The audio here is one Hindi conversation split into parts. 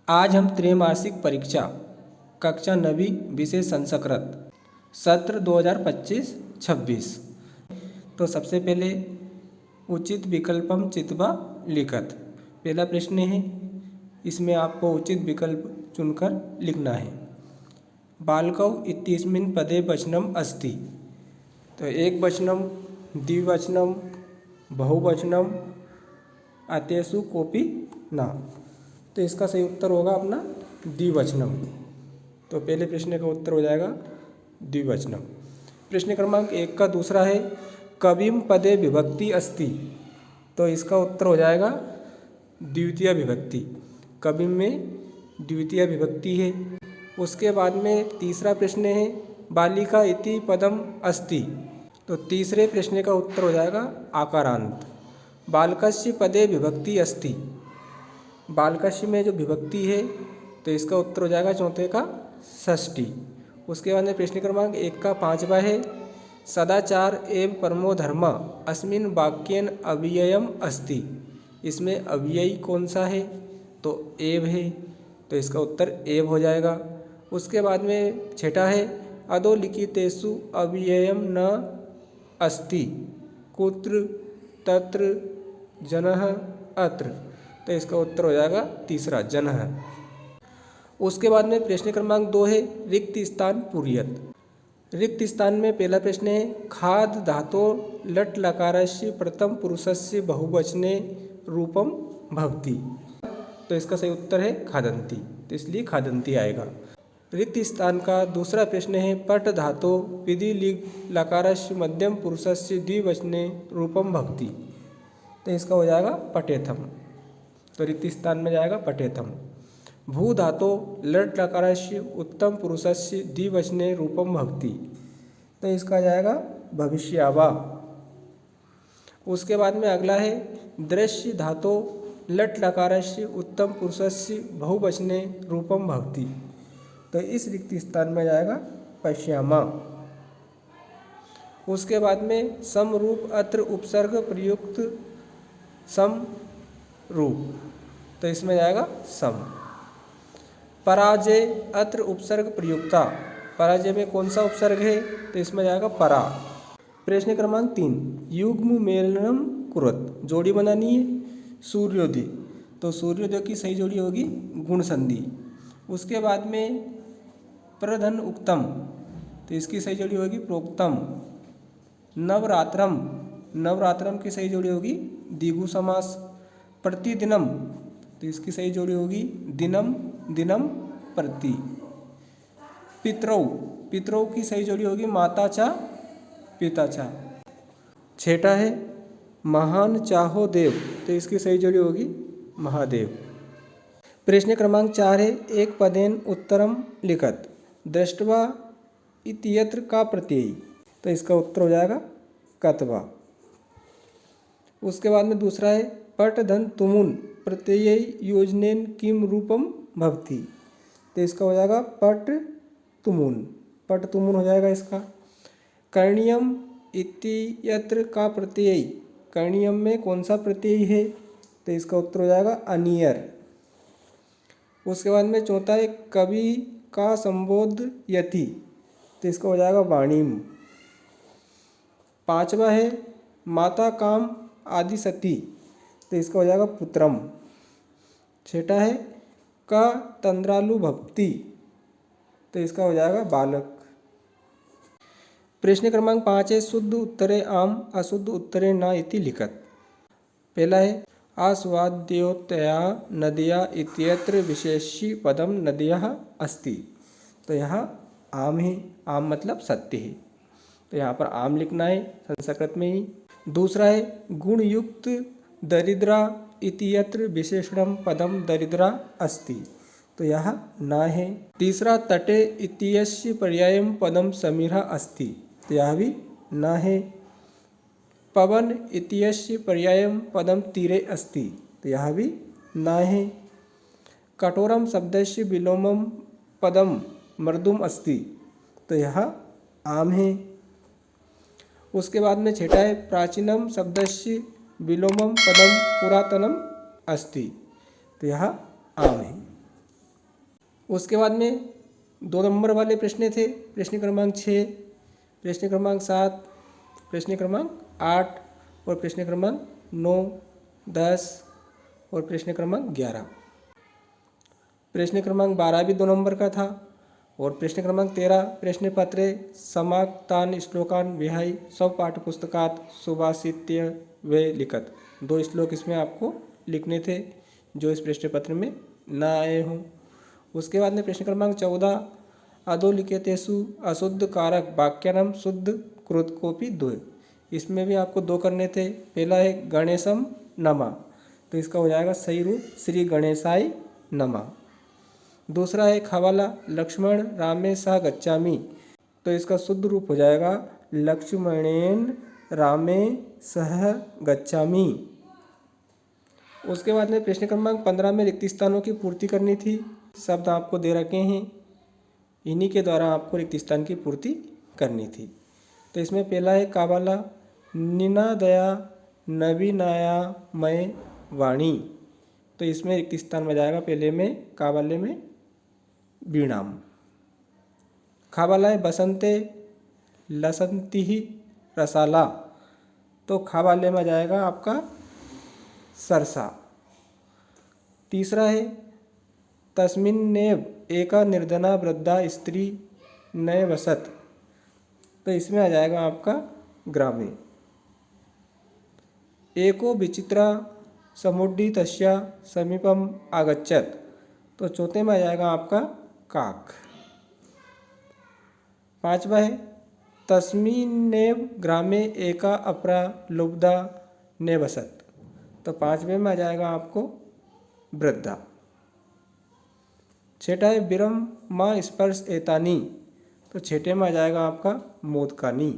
आज हम त्रैमासिक परीक्षा कक्षा 9वीं विषय संस्कृत सत्र 2025-26। तो सबसे पहले उचित विकल्पम चित्वा लिखत पहला प्रश्न है, इसमें आपको उचित विकल्प चुनकर लिखना है। बालकौ इत्यस्मिन् पदे वचनम अस्ति। तो एक वचनम, द्विवचनम, बहुवचनम, अतेषु कोपि न। तो इसका सही उत्तर होगा अपना द्विवचनम। तो पहले प्रश्न का उत्तर हो जाएगा द्विवचनम। प्रश्न क्रमांक 1 का दूसरा है, कविम पदे विभक्ति अस्ति। तो इसका उत्तर हो जाएगा द्वितीय विभक्ति। कविम में द्वितीय विभक्ति है। उसके बाद में तीसरा प्रश्न है, बालिका इति पदम अस्ति। तो तीसरे प्रश्न का उत्तर हो जाएगा आकारांत। बालकस्य पदे विभक्ति अस्ति। बालकस्य में जो विभक्ति है तो इसका उत्तर हो जाएगा चौथे का षष्ठी। उसके बाद में प्रश्न क्रमांक 1 का 5वां है, सदाचार एवं परमो धर्म अस्मिन् वाक्येन अव्ययम अस्ति। इसमें अव्ययी कौन सा है? तो एव है। तो इसका उत्तर एव हो जाएगा। उसके बाद में छठा है, अधोलिखितेषु अव्ययम न अस्ति कुत्र तत्र जनः अत्र। तो इसका उत्तर हो जाएगा तीसरा जनः। उसके बाद में प्रश्न क्रमांक 2 है, रिक्त स्थान पूर्यत। रिक्त स्थान में पहला प्रश्न है, खाद धातो लट लकारस्य प्रथम पुरुषस्य बहुवचने रूपम भवति। तो इसका सही उत्तर है खादन्ति। तो इसलिए खादन्ति आएगा। रिक्त स्थान का दूसरा प्रश्न है, पट धातो विधि लिग लकारस्य मध्यम पुरुषस्य द्विवचने रूपम भवति। तो इसका हो जाएगा पठेथम। तो रिक्त स्थान में जाएगा पठेथम। भू धातो लट लकारस्य उत्तम पुरुषस्य द्विवचने रूपम भवति। तो इसका जाएगा भविष्यावा। उसके बाद में अगला है, दृश्य धातो लट लकारस्य उत्तम पुरुषस्य बहुवचने रूपम भवति। तो इस रिक्त स्थान में जाएगा पश्यामा। उसके बाद में समरूप अत्र उपसर्ग प्रयुक्त सम रूप। तो इसमें जाएगा सम। पराजय अत्र उपसर्ग प्रयुक्ता। पराजय में कौन सा उपसर्ग है? तो इसमें जाएगा परा। प्रश्न क्रमांक 3, युग्म मेलनम कुरत। जोड़ी बनानी है सूर्योदय। तो सूर्योदय की सही जोड़ी होगी गुण संधि। उसके बाद में प्रधन उक्तम। तो इसकी सही जोड़ी होगी प्रोक्तम। नवरात्रम। नवरात्रम की सही जोड़ी होगी द्विगु समास। प्रतिदिनम। तो इसकी सही जोड़ी होगी दिनम दिनम प्रति। पितरौ। पितरौ की सही जोड़ी होगी माता चा पिता चा। छठा है, महान चाहो देव। तो इसकी सही जोड़ी होगी महादेव। प्रश्न क्रमांक 4 है, एक पदेन उत्तरम लिखत दृष्टवा इत्यत्र का प्रत्यय। तो इसका उत्तर हो जाएगा कतवा। उसके बाद में दूसरा है, पट धन तुमुन प्रत्यय योजनेन किम रूपम भवति। तो इसका हो जाएगा पट तुमुन। पट तुमुन हो जाएगा इसका। कर्णियम इत्यत्र का प्रत्यय। कर्णियम में कौन सा प्रत्यय है? तो इसका उत्तर हो जाएगा अनियर। उसके बाद में चौथा है, कवि का संबोध यति। तो इसका हो जाएगा वाणीम। पांचवा है, माता काम आदि सती। तो इसका हो जाएगा पुत्रम। छठा है, का तंद्रालु भक्ति। तो इसका हो जाएगा बालक। प्रश्न क्रमांक 5 है, शुद्ध उत्तरे आम अशुद्ध उत्तरे न इति लिखत। पहला है, आस्वाद्योतया नद्या इत्यत्र विशेषी पदम नद्यः अस्ति। तो यहाँ आम है। आम मतलब सत्य है। तो यहाँ पर आम लिखना है संस्कृत में ही। दूसरा है, गुणयुक्त दरिद्रा इत्यत्र विशेषणम पदम दरिद्रा अस्ति। तो यहाँ न है। तीसरा, तटे इत्यस्य पर्यायम पदम समीरा अस्ति। तो यह भी न है। पवन इत्यस्य पर्यायम पदम तीरे अस्ति। तो यह भी न है। कठोरम शब्दस्य विलोमम पदम मृदुम अस्ति। तो यह आम है। उसके बाद में छठा है, प्राचीनम शब्दस्य विलोमम पदम पुरातनम अस्ति। तो यह आम है। उसके बाद में 2 नंबर वाले प्रश्न थे, प्रश्न क्रमांक 6, प्रश्न क्रमांक 7, प्रश्न क्रमांक 8 और प्रश्न क्रमांक 9, 10 और प्रश्न क्रमांक 11। प्रश्न क्रमांक 12 भी 2 नंबर का था और प्रश्न क्रमांक 13 प्रश्न पत्रे समाक्तान श्लोकान विहाय सब पाठ्यपुस्तकात सुभाषित्य वे लिखत। 2 श्लोक इसमें आपको लिखने थे जो इस प्रश्न पत्र में ना आए हों। उसके बाद में प्रश्न क्रमांक 14 अधोलिखितेषु अशुद्ध कारक वाक्यानां शुद्ध कृतकोपि द्वय। इसमें भी आपको 2 करने थे। पहला है गणेशम नमः, तो इसका हो जाएगा सही रूप श्री गणेशाय नमः। दूसरा है खवाला लक्ष्मण रामे सह गच्छामि, तो इसका शुद्ध रूप हो जाएगा लक्ष्मणेन रामे सह गच्छामि। उसके बाद में प्रश्न क्रमांक 15 में रिक्त स्थानों की पूर्ति करनी थी। शब्द आपको दे रखे हैं, इन्हीं के द्वारा आपको रिक्त स्थान की पूर्ति करनी थी। तो इसमें पहला है काबाला निनादया नवीनाया मय वाणी, तो इसमें रिक्त स्थान में जाएगा पहले में काबाले में बीणाम। खाबाला है बसंते लसंती ही रसाला, तो खाबाले में जाएगा आपका सरसा। तीसरा है तस्मिन्नेव एका निर्धना वृद्धा स्त्री नए वसत, तो इसमें आ जाएगा आपका ग्रामे। एको विचित्रा समुड्डी तस्या समीपम आगच्छत, तो चौथे में आ जाएगा आपका काक। 5वां है तस्मिन्नेव ग्रामे एका अपरा लुब्धा नेवसत, तो 5वें में आ जाएगा आपको वृद्धा। 6ठा है विरम माँ स्पर्श एतानी, तो 6ठे में आ जाएगा आपका मोदकानी।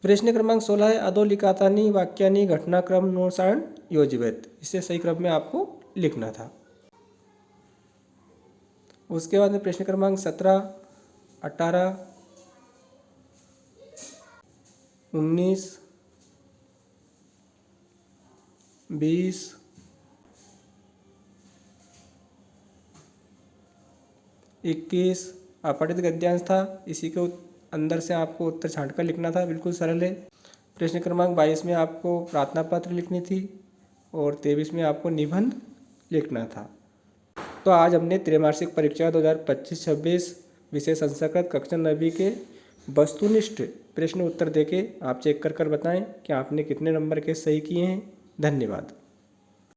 प्रश्न क्रमांक 16 है अधोलिखितानि वाक्यानि घटनाक्रमानुसारेण योजयेत्, इसे सही क्रम में आपको लिखना था। उसके बाद में प्रश्न क्रमांक 17, 18, 19, 20, 21 अपठित गद्यांश था, इसी के अंदर से आपको उत्तर छांट कर लिखना था, बिल्कुल सरल है। प्रश्न क्रमांक 22 में आपको प्रार्थना पत्र लिखनी थी और 23 में आपको निबंध लिखना था। तो आज हमने त्रैमासिक परीक्षा 2025-26 विषय संस्कृत कक्षा 9वीं के वस्तुनिष्ठ प्रश्न उत्तर देके आप चेक कर बताएं कि आपने कितने नंबर के सही किए हैं। धन्यवाद।